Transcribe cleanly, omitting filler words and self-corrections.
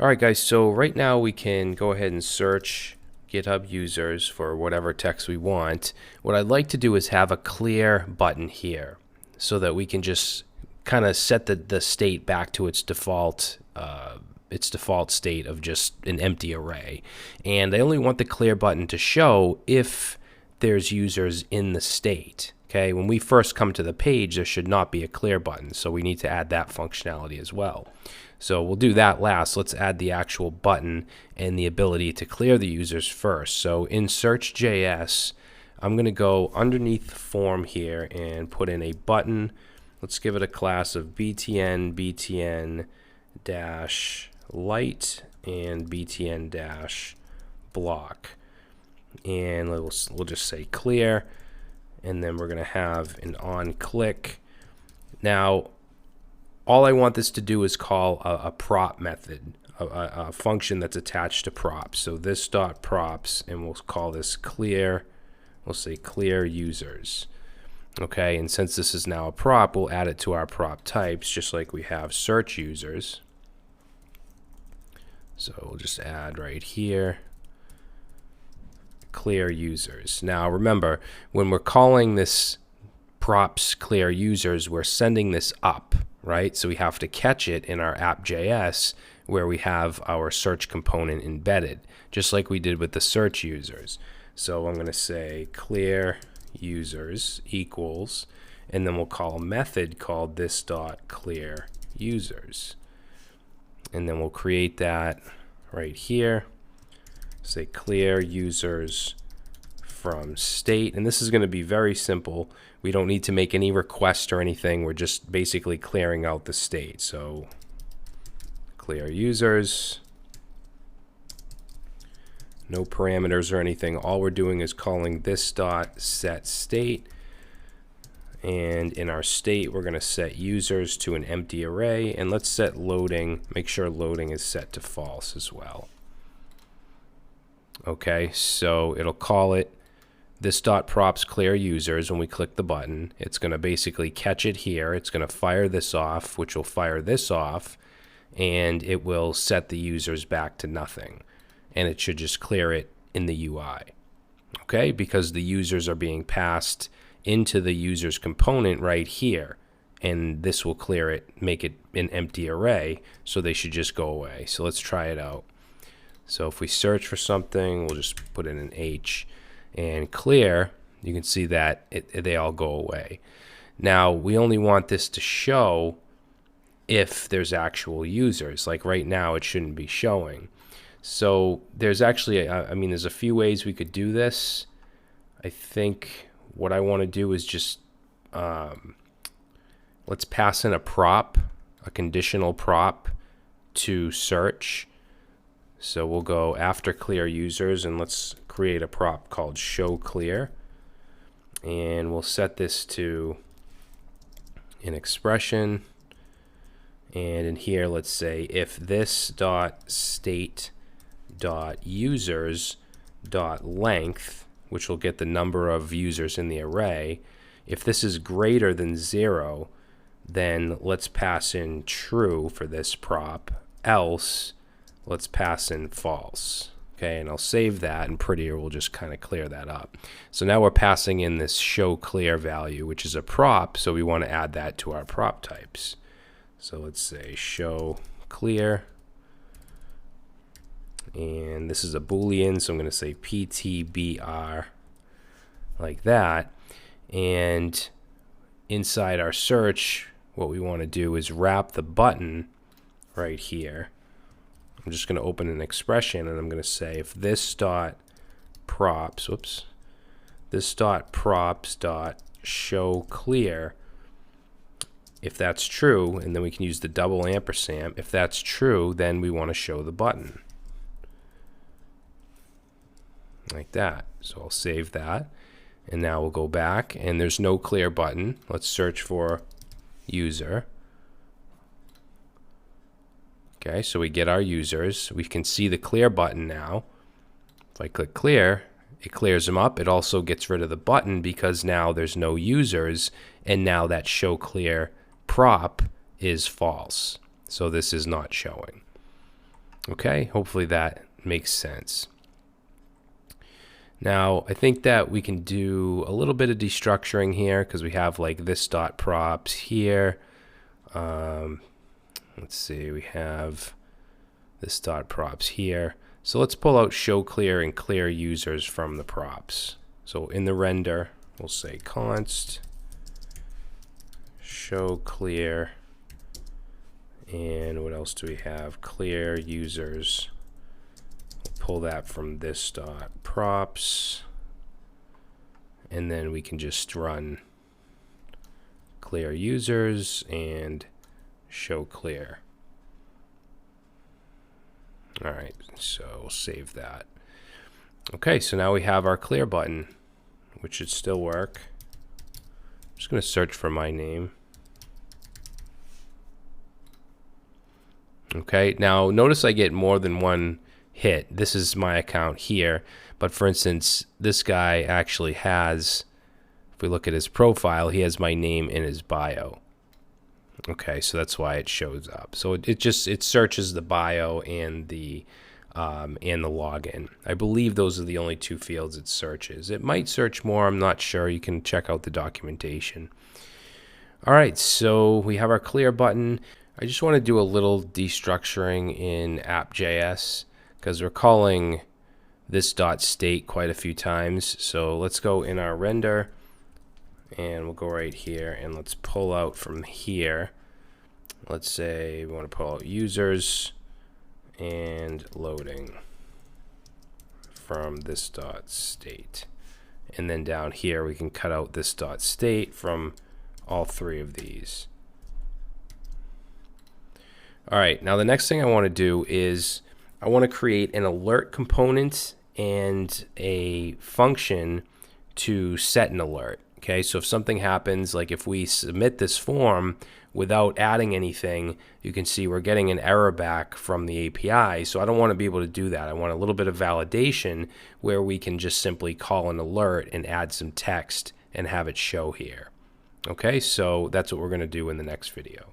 All right, guys, so right now we can go ahead and search GitHub users for whatever text we want. What I'd like to do is have a clear button here so that we can just kind of set the state back to its default state of just an empty array. And I only want the clear button to show if there's users in the state. Okay, when we first come to the page, there should not be a clear button, so we need to add that functionality as well. So we'll do that last. Let's add the actual button and the ability to clear the users first. So in Search.js, I'm going to go underneath the form here and put in a button. Let's give it a class of btn light and btn block. And we'll just say clear. And then we're going to have an on click. Now, all I want this to do is call a prop method, a function that's attached to props. So this dot props, and we'll call this clear. We'll say clear users. Okay, and since this is now a prop, we'll add it to our prop types, just like we have search users. So we'll just add right here, clear users. Now remember, when we're calling this props clear users, we're sending this up, right? So we have to catch it in our app.js where we have our search component embedded, just like we did with the search users. So I'm going to say clear users equals, and then we'll call a method called this dot clear users. And then we'll create that right here. Say clear users from state, and this is going to be very simple. We don't need to make any request or anything. We're just basically clearing out the state. So clear users, no parameters or anything. All we're doing is calling this dot set state, and in our state we're going to set users to an empty array, and let's set loading, make sure loading is set to false as well. Okay, so it'll call it this dot props clear users. When we click the button, it's going to basically catch it here. It's going to fire this off, which will fire this off, and it will set the users back to nothing. And it should just clear it in the UI. Okay, because the users are being passed into the users component right here, and this will clear it, make it an empty array, so they should just go away. So let's try it out. So if we search for something, we'll just put in an H and clear, you can see that they all go away. Now we only want this to show if there's actual users. Like right now it shouldn't be showing. So there's actually, there's a few ways we could do this. I think what I want to do is just, let's pass in a prop, a conditional prop to search. So we'll go after clear users, and let's create a prop called show clear. And we'll set this to an expression. And in here, let's say if this dot state dot users dot length, which will get the number of users in the array, if this is greater than 0, then let's pass in true for this prop, else let's pass in false. Okay, and I'll save that, and Prettier will just kind of clear that up. So now we're passing in this show clear value, which is a prop, so we want to add that to our prop types. So let's say show clear, and this is a Boolean, so I'm going to say ptbr like that. And inside our search, what we want to do is wrap the button right here. I'm just going to open an expression, and I'm going to say if this dot props, this dot props dot show clear, if that's true, and then we can use the double ampersand. If that's true, then we want to show the button like that. So I'll save that, and now we'll go back, and there's no clear button. Let's search for user. Okay, so we get our users. We can see the clear button now. If I click clear, it clears them up. It also gets rid of the button because now there's no users, and now that show clear prop is false. So this is not showing. Okay, hopefully that makes sense. Now, I think that we can do a little bit of destructuring here because we have like this dot props here. Let's see, we have this dot props here. So let's pull out show clear and clear users from the props. So in the render, we'll say const show clear, and what else do we have? Clear users. We'll pull that from this dot props, and then we can just run clear users and show clear. All right, so we'll save that. Okay, so now we have our clear button, which should still work. I'm just going to search for my name. Okay, now notice I get more than one hit. This is my account here, but for instance, this guy actually has, if we look at his profile, he has my name in his bio. Okay, so that's why it shows up. So it searches the bio and the login. I believe those are the only two fields it searches. It might search more, I'm not sure. You can check out the documentation. All right, so we have our clear button. I just want to do a little destructuring in app.js because we're calling this dot state quite a few times. So let's go in our render, and we'll go right here and let's pull out from here. Let's say we want to pull out users and loading from this dot state. And then down here we can cut out this dot state from all three of these. All right, now the next thing I want to do is I want to create an alert component and a function to set an alert. Okay, so if something happens, like if we submit this form without adding anything, you can see we're getting an error back from the API. So I don't want to be able to do that. I want a little bit of validation where we can just simply call an alert and add some text and have it show here. Okay, so that's what we're going to do in the next video.